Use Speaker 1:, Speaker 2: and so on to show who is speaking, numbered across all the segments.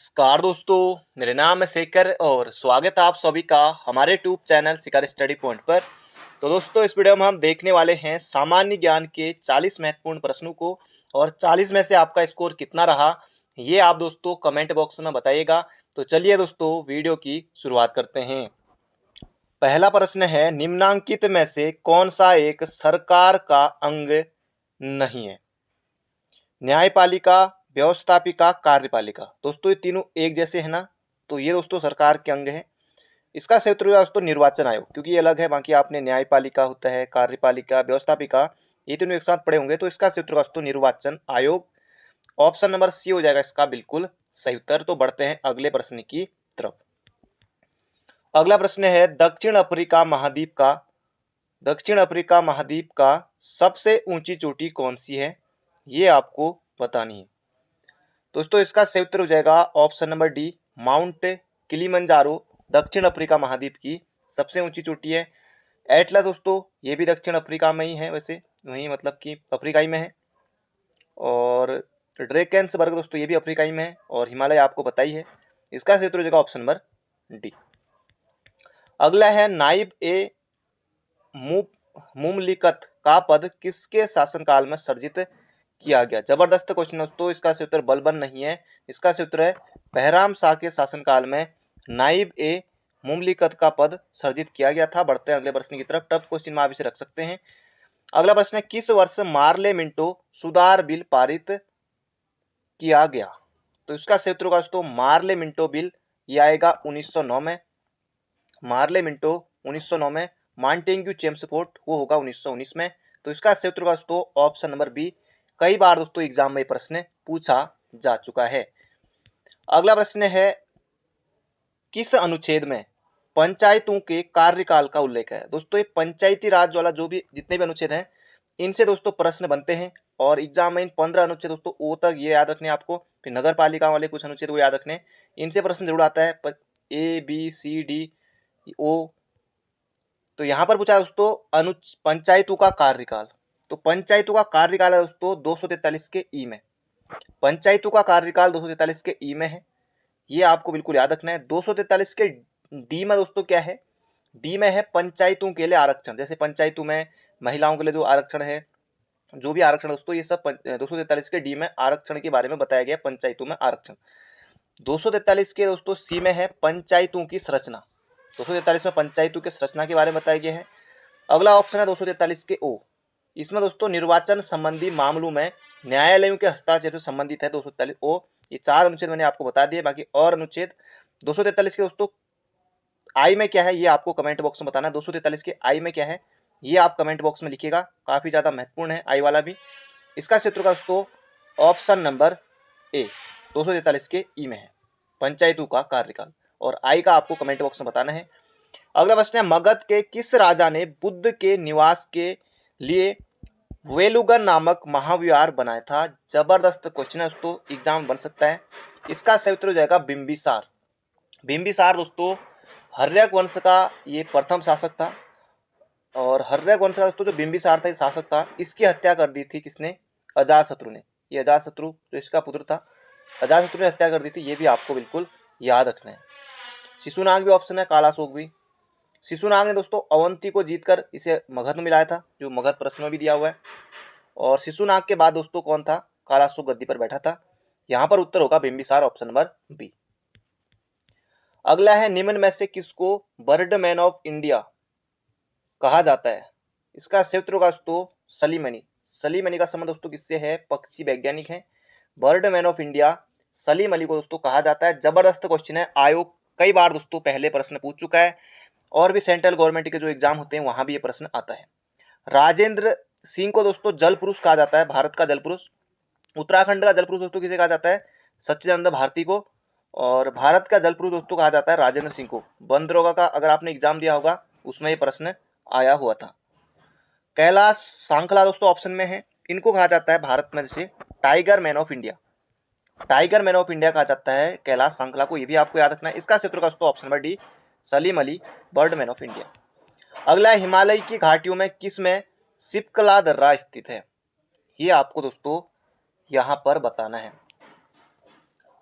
Speaker 1: नमस्कार दोस्तों, मेरा नाम है शेखर और स्वागत है आप सभी का हमारे यूट्यूब चैनल शिखर स्टडी पॉइंट पर। तो दोस्तों, इस वीडियो में हम देखने वाले हैं सामान्य ज्ञान के 40 महत्वपूर्ण प्रश्नों को और 40 में से आपका स्कोर कितना रहा ये आप दोस्तों कमेंट बॉक्स में बताइएगा। तो चलिए दोस्तों, वीडियो की शुरुआत करते हैं। पहला प्रश्न है, निम्नांकित में से कौन सा एक सरकार का अंग नहीं है? न्यायपालिका, व्यवस्थापिका, कार्यपालिका। दोस्तों ये तीनों एक जैसे है ना, तो ये दोस्तों सरकार के अंग है। इसका सही उत्तर होगा दोस्तों निर्वाचन आयोग, क्योंकि ये अलग है। बाकी आपने न्यायपालिका होता है, कार्यपालिका, व्यवस्थापिका, ये तीनों एक साथ पढ़े होंगे। तो इसका सही उत्तर होगा दोस्तों निर्वाचन आयोग। ऑप्शन नंबर सी हो जाएगा इसका बिल्कुल सही उत्तर। तो बढ़ते हैं अगले प्रश्न की तरफ। अगला प्रश्न है, दक्षिण अफ्रीका महाद्वीप का सबसे ऊंची चोटी कौन सी है? ये आपको बतानी है। दोस्तों इसका सही उत्तर हो जाएगा option number D, mount Kilimanjaro दक्षिण अफ्रीका महाद्वीप की सबसे ऊंची चोटी है। एटलस दोस्तों ये भी दक्षिण अफ्रीका में ही है, वैसे वही मतलब कि अफ्रीका ही में है। और ड्रेकेंसबर्ग दोस्तों ये भी अफ्रीका ही में है। और हिमालय आपको पता ही है। इसका सही उत्तर हो जाएगा ऑप्शन नंबर डी। अगला है, नाइब ए मुमलिकत का पद किसके शासनकाल में सर्जित किया गया? जबरदस्त क्वेश्चन दोस्तों। इसका सही उत्तर बलबन नहीं है। इसका सही उत्तर है बहराम शाह के शासनकाल में नाइब ए मुमलिकत का पद सर्जित किया गया था। बढ़ते हैं अगले प्रश्न की तरफ। टफ क्वेश्चन में आप इसे रख सकते हैं। अगला प्रश्न है, किस वर्ष मार्लेमेंटो सुधार बिल पारित किया गया? तो इसका सही उत्तर होगा दोस्तों मार्लेमेंटो बिल, ये आएगा 1909 में। मार्लेमेंटो 1909 में। मॉन्टेग्यू चेम्सफोर्ड वो होगा 1919 में। तो इसका सही उत्तर होगा दोस्तों ऑप्शन नंबर बी। कई बार दोस्तों एग्जाम में प्रश्न पूछा जा चुका है। अगला प्रश्न है, किस अनुच्छेद में पंचायतों के कार्यकाल का उल्लेख है? दोस्तों ये पंचायती राज वाला जो भी जितने भी अनुच्छेद हैं इनसे दोस्तों प्रश्न बनते हैं। और एग्जाम में इन 15 अनुच्छेद दोस्तों ओ तक ये याद रखने आपको। फिर नगर पालिका वाले कुछ अनुच्छेद वो याद रखने, इनसे प्रश्न जरूर आता है। A B C D O. तो यहाँ पर पूछा है दोस्तों पंचायतों का कार्यकाल। तो पंचायतों का कार्यकाल है दोस्तों 243 के ई में। पंचायतों का कार्यकाल 243 के ई में है, ये आपको बिल्कुल याद रखना है। 243 के डी में दोस्तों क्या है? डी में है पंचायतों के लिए आरक्षण। जैसे पंचायतों में महिलाओं के लिए जो आरक्षण है, जो भी आरक्षण दोस्तों, ये सब 243 के डी में आरक्षण के बारे में बताया गया। पंचायतों में आरक्षण 243 के दोस्तों सी में है पंचायतों की संरचना। 243 में पंचायतों की संरचना के बारे में बताया गया है। अगला ऑप्शन है 243 के ओ। इसमें दोस्तों निर्वाचन संबंधी मामलों में न्यायालयों के हस्ताक्षर से संबंधित है 243 ओ। ये 4 अनुच्छेद मैंने आपको बता दिए। बाकी और अनुच्छेद 243 के दोस्तों आई में क्या है ये आपको कमेंट बॉक्स में बताना है। 243 के आई में क्या है ये आप कमेंट बॉक्स में लिखिएगा। काफ़ी ज़्यादा महत्वपूर्ण है आई वाला भी। इसका क्षेत्र का दोस्तों ऑप्शन नंबर ए 243 के ई में है पंचायतों का कार्यकाल। और आई का आपको कमेंट बॉक्स में बताना है। अगला प्रश्न है, मगध के किस राजा ने बुद्ध के निवास के लिए वेलुगन नामक महाविहार बनाया था? जबरदस्त क्वेश्चन है दोस्तों, एग्जाम बन सकता है। इसका सही उत्तर हो जाएगा बिंबिसार। बिंबिसार दोस्तों हर्यक वंश का ये प्रथम शासक था। और हर्यक वंश का दोस्तों जो बिंबिसार था ये शासक था, इसकी हत्या कर दी थी किसने? अजातशत्रु ने। ये अजातशत्रु जो इसका पुत्र था, अजातशत्रु ने हत्या कर दी थी। ये भी आपको बिल्कुल याद रखना है। शिशुनाग भी ऑप्शन है, कालाशोक भी। शिशुनाग ने दोस्तों अवंती को जीतकर इसे मगध में मिलाया था, जो मगध प्रश्न में भी दिया हुआ है। और शिशुनाग के बाद दोस्तों कौन था? कालाशोक गद्दी पर बैठा था। यहाँ पर उत्तर होगा बिंबिसार, ऑप्शन नंबर बी। अगला है, निम्न में से किसको बर्डमैन ऑफ इंडिया कहा जाता है? इसका सही उत्तर होगा दोस्तों सलीम अली। सलीम अली का संबंध दोस्तों किससे है? पक्षी वैज्ञानिक है। Birdman of India Salim Ali को दोस्तों कहा जाता है। जबरदस्त क्वेश्चन है, आयोग कई बार दोस्तों पहले प्रश्न पूछ चुका है। और भी सेंट्रल गवर्नमेंट के जो एग्जाम होते हैं वहां भी ये प्रश्न आता है। राजेंद्र सिंह को दोस्तों जल पुरुष कहा जाता है, भारत का जल पुरुष। उत्तराखंड का जल पुरुष दोस्तों किसे कहा जाता है? सच्चिदानंद भारती को। और भारत का जल पुरुष दोस्तों कहा जाता है राजेंद्र सिंह को। वन दरोगा का अगर आपने एग्जाम दिया होगा उसमें ये प्रश्न आया हुआ था। कैलाश सांखला दोस्तों ऑप्शन में है। इनको कहा जाता है भारत में जैसे tiger man of India. Tiger man of India कहा जाता है कैलाश सांखला को, ये भी आपको याद रखना है। इसका क्षेत्र का दोस्तों option number D Salim Ali, Birdman of India. अगला, हिमालय की घाटियों में किस में शिपकला दर्रा स्थित है? ये आपको दोस्तों यहाँ पर बताना है।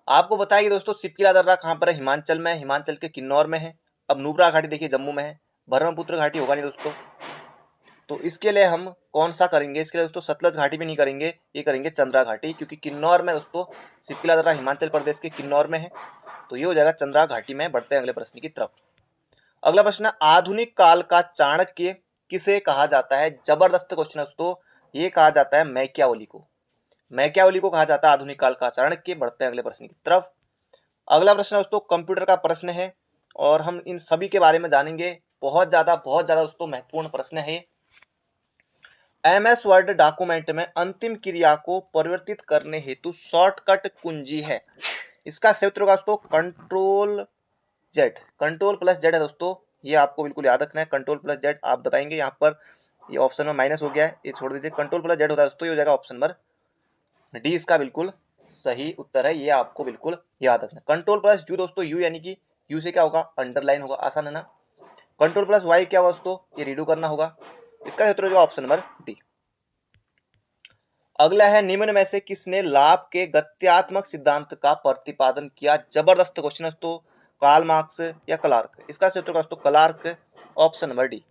Speaker 1: आपको बताइए दोस्तों सिपकिला दर्रा कहाँ पर है? हिमाचल में, हिमाचल के किन्नौर में है। अब नुब्रा घाटी देखिए जम्मू में है। ब्रह्मपुत्र घाटी होगा नहीं दोस्तों। तो इसके लिए हम कौन सा करेंगे? इसके लिए दोस्तों सतलज घाटी भी नहीं करेंगे, ये करेंगे चंद्रा घाटी, क्योंकि किन्नौर में दोस्तों सिपकिला दर्रा हिमाचल प्रदेश के किन्नौर में है। तो ये हो जाएगा चंद्रा घाटी में। बढ़ते हैं अगले प्रश्न की तरफ। अगला प्रश्न है आधुनिक काल का चाणक्य किसे कहा जाता है? जबरदस्त क्वेश्चन है दोस्तों। ये कहा जाता है मैकियावली को। मैकियावली को कहा जाता है आधुनिक काल का चाणक्य। बढ़ते हैं अगले प्रश्न की तरफ। अगला प्रश्न दोस्तों कंप्यूटर का प्रश्न है और हम इन सभी के बारे में जानेंगे। बहुत ज्यादा दोस्तों महत्वपूर्ण प्रश्न है। MS वर्ड डॉक्यूमेंट में अंतिम क्रिया को परिवर्तित करने हेतु शॉर्टकट कुंजी है। इसका संयुक्त होगा दोस्तों control Z. Control plus Z है दोस्तों, ये आपको बिल्कुल याद रखना है। कंट्रोल प्लस जेड आप दबाएंगे, यहाँ पर ये ऑप्शन में माइनस हो गया है, ये छोड़ दीजिए। कंट्रोल प्लस जेड होता है दोस्तों, ये हो जाएगा ऑप्शन नंबर डी इसका बिल्कुल सही उत्तर है। ये आपको बिल्कुल याद रखना। कंट्रोल प्लस यू दोस्तों, यू यानी कि यू से क्या होगा? अंडरलाइन होगा, आसान है ना। कंट्रोल प्लस वाई क्या होगा दोस्तों? ये रीडू करना होगा। इसका उत्तर होगा ऑप्शन नंबर डी। अगला है निम्न में से किसने लाभ के गत्यात्मक सिद्धांत का प्रतिपादन किया? जबरदस्त क्वेश्चन है दोस्तों। कार्ल मार्क्स या क्लार्क? इसका उत्तर होगा दोस्तों क्लार्क, ऑप्शन नंबर डी।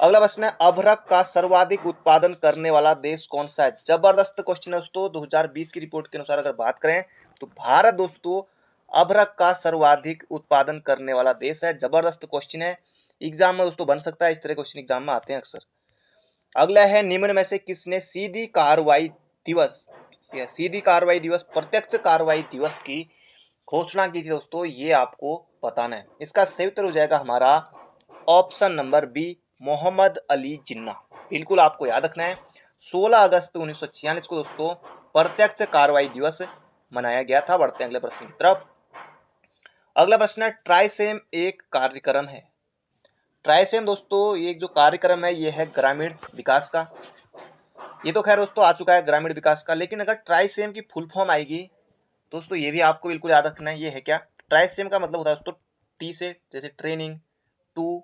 Speaker 1: अगला प्रश्न है अभ्रक का सर्वाधिक उत्पादन करने वाला देश कौन सा है? जबरदस्त क्वेश्चन है दोस्तों। 2020 की रिपोर्ट के अनुसार अगर बात करें तो भारत दोस्तों अभ्रक का सर्वाधिक उत्पादन करने वाला देश है। जबरदस्त क्वेश्चन है, एग्जाम में दोस्तों बन सकता है, इस तरह क्वेश्चन एग्जाम में आते हैं अक्सर। अगला है निम्न में से किसने सीधी कार्रवाई दिवस या सीधी कार्रवाई दिवस, प्रत्यक्ष कार्रवाई दिवस की घोषणा की थी दोस्तों? ये आपको बताना है। इसका सही उत्तर हो जाएगा हमारा option number B, Mohammad Ali Jinnah. बिल्कुल आपको याद रखना है। 16 अगस्त 1946 को दोस्तों प्रत्यक्ष कार्रवाई दिवस मनाया गया था। बढ़ते हैं अगले प्रश्न की तरफ। अगला प्रश्न है ट्राइसेम एक कार्यक्रम है। ट्राइसेम दोस्तों ये जो कार्यक्रम है ये है ग्रामीण विकास का। ये तो खैर दोस्तों आ चुका है ग्रामीण विकास का, लेकिन अगर ट्राइसेम की फुल फॉर्म आएगी दोस्तों ये भी आपको बिल्कुल याद रखना है। ये है क्या? ट्राइसेम का मतलब होता है दोस्तों टी से जैसे ट्रेनिंग, टू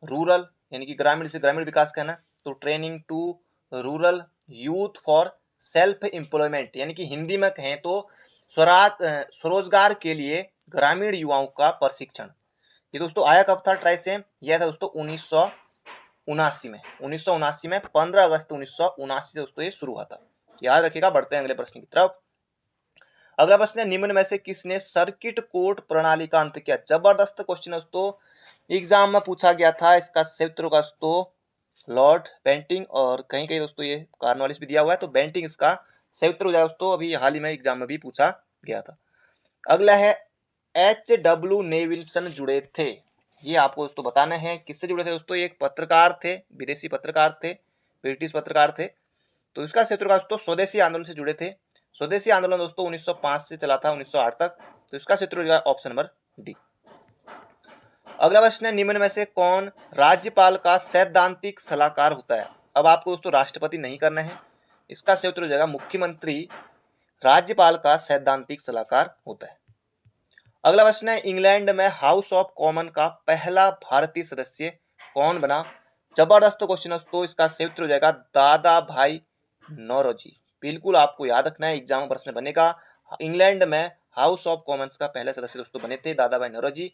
Speaker 1: रूरल यानी कि ग्रामीण से ग्रामीण विकास कहना, तो training to rural youth for self employment, यानी कि हिंदी में कहें तो स्वरोजगार के लिए ग्रामीण युवाओं का प्रशिक्षण। ये दोस्तों आया कब था ट्राइसेम? यह था दोस्तों 1979 में। 1979 में 15 अगस्त 1979 से दोस्तों ये शुरू हुआ था, याद रखिएगा। बढ़ते हैं अगले प्रश्न की तरफ। अगला प्रश्न है निम्न में से किसने सर्किट कोर्ट प्रणाली का अंत किया? जबरदस्त क्वेश्चन है दोस्तों, एग्जाम में पूछा गया था। इसका सही उत्तर होगा दोस्तों लॉर्ड बेंटिंक, और कहीं कहीं दोस्तों ये कॉर्नवालिस भी दिया हुआ है, तो बेंटिंक इसका सही उत्तर हो जाएगा दोस्तों। अभी हाल ही में एग्जाम में भी पूछा गया था। अगला है HW नेविल्सन जुड़े थे। ये आपको दोस्तों बताना है किससे जुड़े थे दोस्तों? ये एक पत्रकार थे, विदेशी पत्रकार थे, ब्रिटिश पत्रकार थे। तो इसका सही उत्तर होगा दोस्तों स्वदेशी आंदोलन से जुड़े थे। स्वदेशी आंदोलन दोस्तों 1905 से चला था 1908 तक। तो इसका सही उत्तर हो जाएगा ऑप्शन नंबर डी। अगला प्रश्न है निम्न में से कौन राज्यपाल का सैद्धांतिक सलाहकार होता है? अब आपको दोस्तों राष्ट्रपति नहीं करना है, इसका सही उत्तर हो जाएगा मुख्यमंत्री राज्यपाल का सैद्धांतिक सलाहकार होता है। अगला प्रश्न है इंग्लैंड में हाउस ऑफ कॉमन का पहला भारतीय सदस्य कौन बना? जबरदस्त क्वेश्चन है दोस्तों, इसका सही उत्तर हो जाएगा दादा भाई नौरोजी। बिल्कुल आपको याद रखना है, एग्जाम में प्रश्न बनेगा। इंग्लैंड में हाउस ऑफ कॉमन्स का पहले सदस्य दोस्तों बने थे दादा भाई नौरोजी।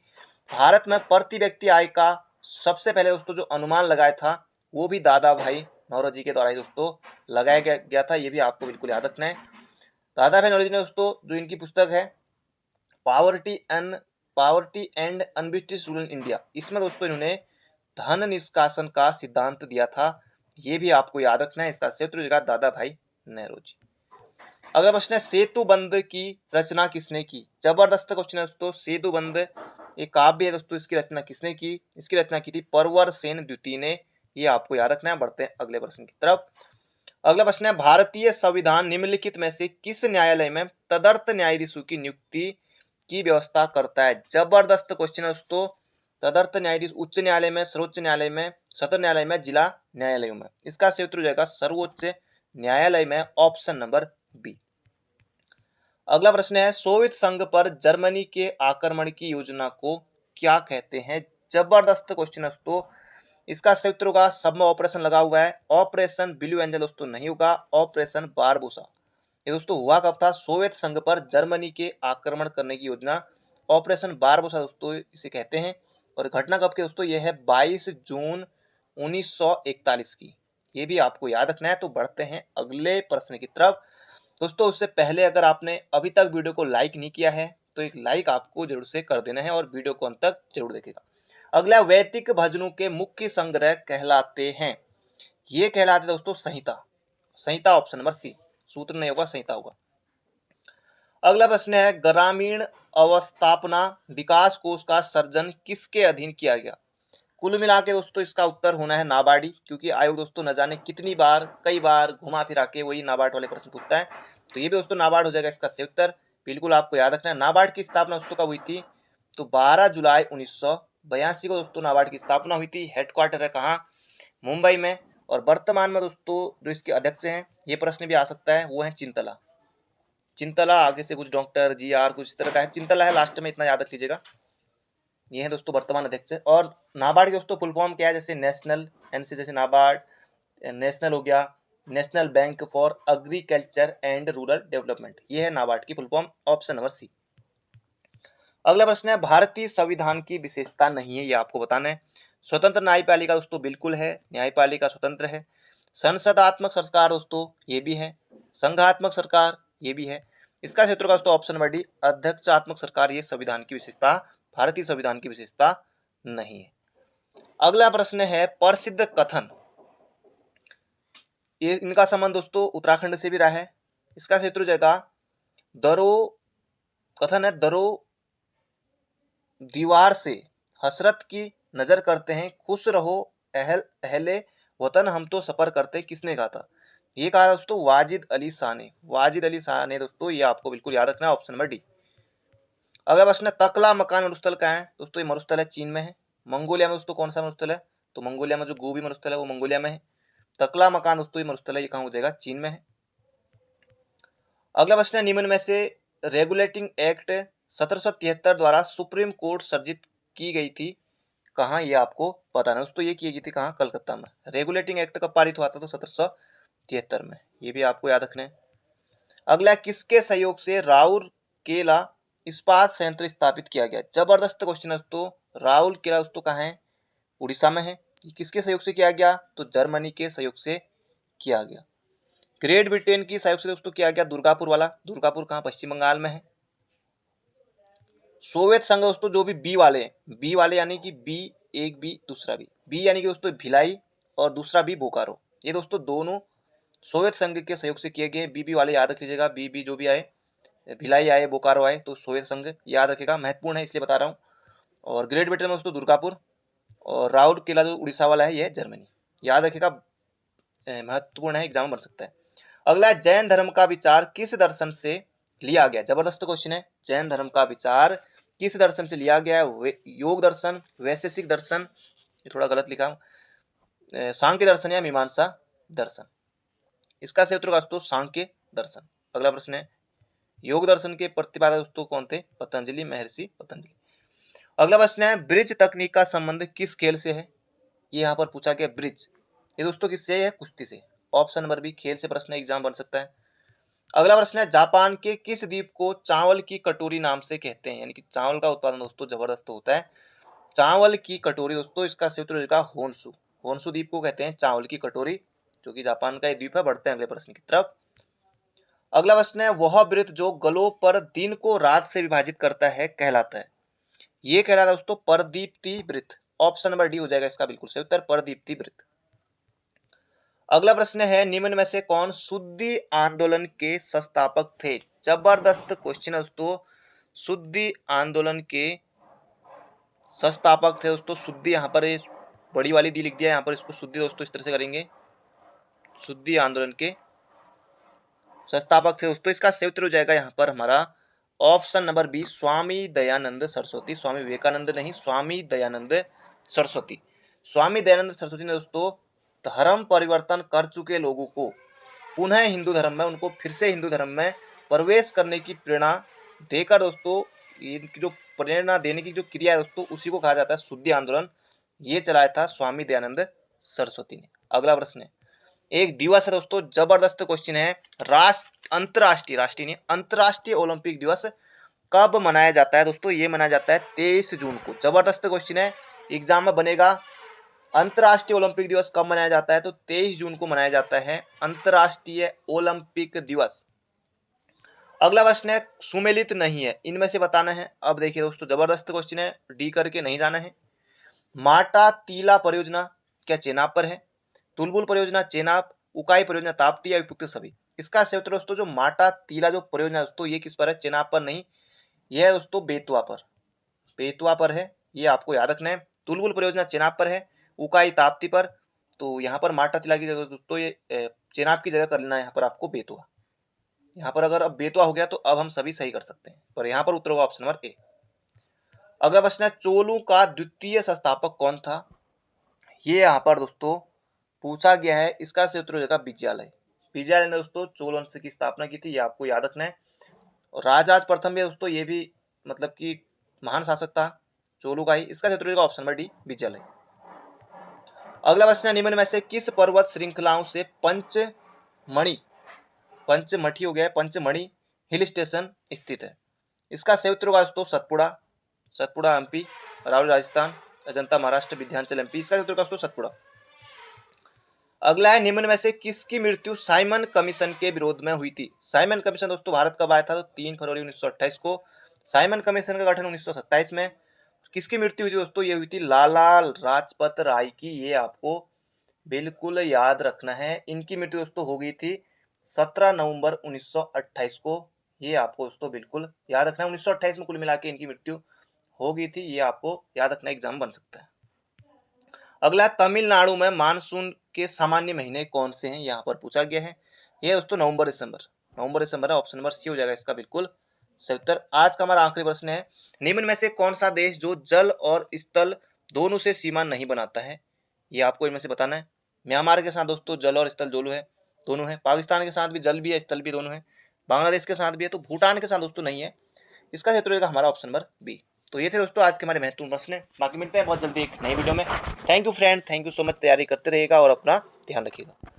Speaker 1: भारत में प्रति व्यक्ति आय का सबसे पहले दोस्तों जो अनुमान लगाया था वो भी दादा भाई नौरोजी के द्वारा ही दोस्तों लगाया गया था। ये भी आपको बिल्कुल याद रखना है। दादा भाई नौरोजी ने दोस्तों जो इनकी पुस्तक है पावर्टी एंड अनबिस्टिस रूरल इंडिया, इसमें दोस्तों इन्होंने धन निष्कासन का सिद्धांत दिया था। ये भी आपको याद रखना है, इसका सही उत्तर हो जाएगा दादा भाई नौरोजी। अगला प्रश्न है सेतु बंध की रचना किसने की? जबरदस्त क्वेश्चन है दोस्तों। सेतु बंध एक काव्य है दोस्तों, इसकी रचना किसने की? इसकी रचना की थी परवर सेन द्वितीय ने। ये आपको याद रखना है। बढ़ते हैं अगले प्रश्न की तरफ। अगला प्रश्न है भारतीय संविधान निम्नलिखित में से किस न्यायालय में तदर्थ न्यायाधीशों की नियुक्ति की व्यवस्था करता है? जबरदस्त क्वेश्चन है दोस्तों। तदर्थ न्यायाधीश उच्च न्यायालय में, सर्वोच्च न्यायालय में, सत्र न्यायालय में, जिला न्यायालयों में। इसका सही उत्तर हो जाएगा सर्वोच्च न्यायालय में, ऑप्शन नंबर बी। अगला प्रश्न है सोवियत संघ पर जर्मनी के आक्रमण की योजना को क्या कहते हैं? जबरदस्त क्वेश्चन है दोस्तों। इसका सही उत्तर होगा सब में ऑपरेशन लगा हुआ है, ऑपरेशन ब्लू एंजल दोस्तों नहीं होगा, ऑपरेशन बारबूसा। ये दोस्तों हुआ कब था? सोवियत संघ पर जर्मनी के आक्रमण करने की योजना, ऑपरेशन बारबोसा दोस्तों इसे कहते हैं। और घटना कब की दोस्तों? यह है 22 जून 1941 की। ये भी आपको याद रखना है। तो बढ़ते हैं अगले प्रश्न की तरफ। दोस्तों उससे पहले अगर आपने अभी तक वीडियो को लाइक नहीं किया है तो एक लाइक आपको जरूर से कर देना है और वीडियो को अंत तक जरूर देखेगा। अगला, वैदिक भजनों के मुख्य संग्रह कहलाते हैं। ये कहलाते दोस्तों संहिता। संहिता ऑप्शन नंबर सी, सूत्र नहीं होगा, संहिता होगा। अगला प्रश्न है, ग्रामीण अवस्थापना विकास कोष का सर्जन किसके अधीन किया गया? कुल मिला के दोस्तों इसका उत्तर होना है नाबार्डी, क्योंकि आयोग दोस्तों न जाने कितनी बार, कई बार घुमा फिरा के वही नाबार्ड वाले प्रश्न पूछता है। तो ये भी दोस्तों नाबार्ड हो जाएगा इसका सही उत्तर। बिल्कुल आपको याद रखना है। नाबार्ड की स्थापना दोस्तों कब हुई थी? तो 12 जुलाई 1982 को दोस्तों नाबार्ड की स्थापना हुई थी। हेडक्वार्टर है कहाँ? मुंबई में। और वर्तमान में दोस्तों जो इसके अध्यक्ष हैं, ये प्रश्न भी आ सकता है, वो है चिंतला। चिंतला, आगे से कुछ डॉक्टर जी आर कुछ इस तरह का है, चिंतला है लास्ट में, इतना याद रख लीजिएगा। ये है दोस्तों वर्तमान अध्यक्ष। और नाबार्ड दोस्तों फुल फॉर्म क्या है? जैसे नेशनल, एन से जैसे नाबार्ड, नेशनल हो गया, national bank for agriculture and rural development. ये है नाबार्ड की full form, option number C. अगला प्रश्न है, भारतीय संविधान की विशेषता नहीं है, ये आपको बताना है। स्वतंत्र न्यायपालिका दोस्तों बिल्कुल है, न्यायपालिका स्वतंत्र है। संसदात्मक सरकार दोस्तों ये भी है। संघात्मक सरकार ये भी है। इसका क्षेत्र का दोस्तों ऑप्शन नंबर डी, अध्यक्षात्मक सरकार, ये संविधान की विशेषता, भारतीय संविधान की विशेषता नहीं है। अगला प्रश्न है, प्रसिद्ध कथन, ये इनका संबंध दोस्तों उत्तराखंड से भी रहा है। इसका क्षेत्र हो जाएगा, दरो कथन है, दरो दीवार से हसरत की नजर करते हैं, खुश रहो अहले वतन हम तो सफर करते, किसने कहा था? ये कहा दोस्तों वाजिद अली शाह ने। वाजिद अली शाह ने दोस्तों, ये आपको बिल्कुल याद रखना है, ऑप्शन नंबर डी। अगला प्रश्न है, तकला मकान मरुस्थल कहाँ है? दोस्तों ये मरुस्थल है चीन में है। मंगोलिया में दोस्तों कौन सा मरुस्थल है? तो मंगोलिया में जो गोबी मरुस्थल है वो मंगोलिया में है। तकला मकान दोस्तों ये मरुस्थल है, ये कहाँ हो जाएगा? चीन में है। अगला प्रश्न है, निम्न में से रेगुलेटिंग एक्ट 1773 द्वारा सुप्रीम कोर्ट सर्जित की गई थी कहाँ? ये आपको बताना है दोस्तों। ये की गई थी कहाँ? कलकत्ता में। रेगुलेटिंग एक्ट कब पारित हुआ था? तो 1773 में। ये भी आपको याद रखना है। अगला, किसके सहयोग से राउरकेला इस्पात संयंत्र स्थापित किया गया? जबरदस्त क्वेश्चन है दोस्तों। राउरकेला दोस्तों कहाँ है? उड़ीसा में है। ये किसके सहयोग से किया गया? तो जर्मनी के सहयोग से किया गया। ग्रेट ब्रिटेन की सहयोग से दोस्तों किया गया दुर्गापुर वाला। दुर्गापुर कहाँ? पश्चिम बंगाल में है। सोवियत संघ दोस्तों जो भी बी वाले हैं, बी वाले यानी कि बी एक बी दूसरा बी यानी कि दोस्तों भिलाई और दूसरा बी बोकारो, ये दोस्तों दोनों सोवियत संघ के सहयोग से किए गए। बी वाले याद रख लीजिएगा, बी जो भी आए, भिलाई आए बोकारो आए तो सोवियत संघ याद रखेगा, महत्वपूर्ण है इसलिए बता रहा हूँ। और ग्रेट ब्रिटेन में दोस्तों दुर्गापुर, और राउरकेला जो उड़ीसा वाला है ये जर्मनी, याद रखेगा, महत्वपूर्ण है, एग्जाम बन सकता है। अगला, जैन धर्म का विचार किस दर्शन से लिया गया? जबरदस्त क्वेश्चन है। जैन धर्म का विचार किस दर्शन से लिया गया है? योग दर्शन, वैशेषिक दर्शन, ये थोड़ा गलत लिखा हूं, सांख्य दर्शन या मीमांसा दर्शन। इसका सही उत्तर दोस्तों सांख्य दर्शन। अगला प्रश्न है, योग दर्शन के प्रतिपादक दोस्तों कौन थे? पतंजलि, महर्षि पतंजलि। अगला प्रश्न है, ब्रिज तकनीक का संबंध किस खेल से है? ये यहाँ पर पूछा गया ब्रिज, ये दोस्तों किससे है? कुश्ती से। ऑप्शन नंबर बी, खेल से प्रश्न एग्जाम बन सकता है। अगला प्रश्न है, जापान के किस द्वीप को चावल की कटोरी नाम से कहते हैं? यानी कि चावल का उत्पादन दोस्तों जबरदस्त होता है। चावल की कटोरी दोस्तों, इसका सही उत्तर होगा होन्शु। होन्शु द्वीप को कहते हैं चावल की कटोरी, जो कि जापान का एक द्वीप है। बढ़ते हैं अगले प्रश्न की तरफ। अगला प्रश्न है, वह वृत्त जो गलों पर दिन को रात से विभाजित करता है कहलाता है? ये कहलाता है दोस्तों परदीप्ति वृत्त। ऑप्शन नंबर डी हो जाएगा इसका बिल्कुल सही उत्तर, परदीप्ति वृत्त। अगला प्रश्न है, निम्न में से कौन शुद्धि आंदोलन के संस्थापक थे? जबरदस्त क्वेश्चन है दोस्तों। शुद्धि आंदोलन के संस्थापक थे दोस्तों, शुद्धि, यहाँ पर बड़ी वाली दी लिख दिया है, यहाँ पर इसको शुद्धि दोस्तों इस तरह से करेंगे, शुद्धि आंदोलन के संस्थापक थे दोस्तों। इसका सही उत्तर हो जाएगा यहाँ पर हमारा option number B, Swami Dayanand Saraswati. Swami Vivekananda नहीं, स्वामी दयानंद सरस्वती। स्वामी दयानंद सरस्वती ने दोस्तों धर्म परिवर्तन कर चुके लोगों को पुनः हिंदू धर्म में, उनको फिर से हिंदू धर्म में प्रवेश करने की प्रेरणा देकर दोस्तों, इनकी जो प्रेरणा देने की जो क्रिया है दोस्तों, उसी को कहा जाता है शुद्धि आंदोलन। ये चलाया था स्वामी दयानंद सरस्वती ने। अगला प्रश्न है, एक दिवस है दोस्तों, जबरदस्त क्वेश्चन है। अंतर्राष्ट्रीय, राष्ट्रीय नहीं, अंतर्राष्ट्रीय ओलंपिक दिवस कब मनाया जाता है दोस्तों? ये मनाया जाता है 23 जून को। जबरदस्त क्वेश्चन है, एग्जाम में बनेगा। अंतर्राष्ट्रीय ओलंपिक दिवस कब मनाया जाता है? तो 23 जून को मनाया जाता है अंतर्राष्ट्रीय ओलंपिक दिवस। अगला प्रश्न है, सुमेलित नहीं है, इनमें से बताना है। अब देखिए दोस्तों, जबरदस्त क्वेश्चन है, डी करके नहीं जाना है। माटा तीला परियोजना क्या चेनाब पर है? तुलबुल परियोजना चेनाब, उकाई परियोजना ताप्ती या उपयुक्त सभी? इसका सही उत्तर दोस्तों, जो माटा तीला जो परियोजना दोस्तों, ये किस पर है? चेनाब पर नहीं, यह है दोस्तों बेतवा पर। बेतवा पर है, ये आपको याद रखना है। तुलबुल परियोजना चेनाब पर है, उकाई ताप्ती पर। तो यहाँ पर माटा तीला की जगह दोस्तों ये चेनाब की जगह कर लेना है यहाँ पर आपको बेतवा। यहाँ पर अगर अब बेतवा हो गया तो अब हम सभी सही कर सकते हैं, पर यहाँ पर उत्तर होगा ऑप्शन नंबर ए। अगला प्रश्न है, चोलू का द्वितीय संस्थापक कौन था? ये यहाँ पर दोस्तों पूछा गया है। इसका सही उत्तर हो जाएगा विजयालय। विजयालय ने दोस्तों चोल वंश की स्थापना की थी, ये आपको याद रखना है। और राजराज प्रथम भी दोस्तों, ये भी मतलब कि महान शासक था चोलू का ही। इसका सही उत्तर हो जाएगा ऑप्शन नंबर डी, विजयालय। अगला प्रश्न है, निम्न में से किस पर्वत श्रृंखलाओं से पंचमढ़ी हो गया, पंचमढ़ी हिल स्टेशन स्थित है? इसका सही उत्तर होगा दोस्तों सतपुड़ा। Satpura MP, Rawal Rajasthan, Ajanta Maharashtra, Vindhyachal MP. इसका सही उत्तर होगा दोस्तों सतपुड़ा। अगला है, निम्न में से किसकी मृत्यु साइमन कमीशन के विरोध में हुई थी? साइमन कमीशन दोस्तों भारत कब आया था? तो 3 फरवरी 1928 को। साइमन कमीशन का गठन 1927 में। किसकी मृत्यु हुई थी दोस्तों? ये हुई थी लाला लाजपत राय की। ये आपको बिल्कुल याद रखना है। इनकी मृत्यु दोस्तों हो गई थी 17 नवंबर 1928 को। ये आपको दोस्तों बिल्कुल याद रखना है। 1928 में कुल मिला के इनकी मृत्यु हो गई थी, ये आपको याद रखना, एग्जाम बन सकता है। अगला, तमिलनाडु में मानसून के सामान्य महीने कौन से हैं? यहाँ पर पूछा गया है। ये दोस्तों नवंबर दिसंबर, नवंबर दिसंबर है। ऑप्शन नंबर सी हो जाएगा इसका बिल्कुल सही उत्तर। आज का हमारा आखिरी प्रश्न है, निम्न में से कौन सा देश जो जल और स्थल दोनों से सीमा नहीं बनाता है? ये आपको इनमें से बताना है। म्यांमार के साथ दोस्तों जल और स्थल दोनों है। पाकिस्तान के साथ भी जल भी है, स्थल भी दोनों है। बांग्लादेश के साथ भी है। तो भूटान के साथ दोस्तों नहीं है। इसका सही उत्तर होगा हमारा ऑप्शन नंबर बी। तो ये थे दोस्तों आज के हमारे महत्वपूर्ण प्रश्न। बाकी मिलते हैं बहुत जल्दी एक नई वीडियो में। Thank you friend, thank you so much. तैयारी करते रहिएगा और अपना ध्यान रखिएगा।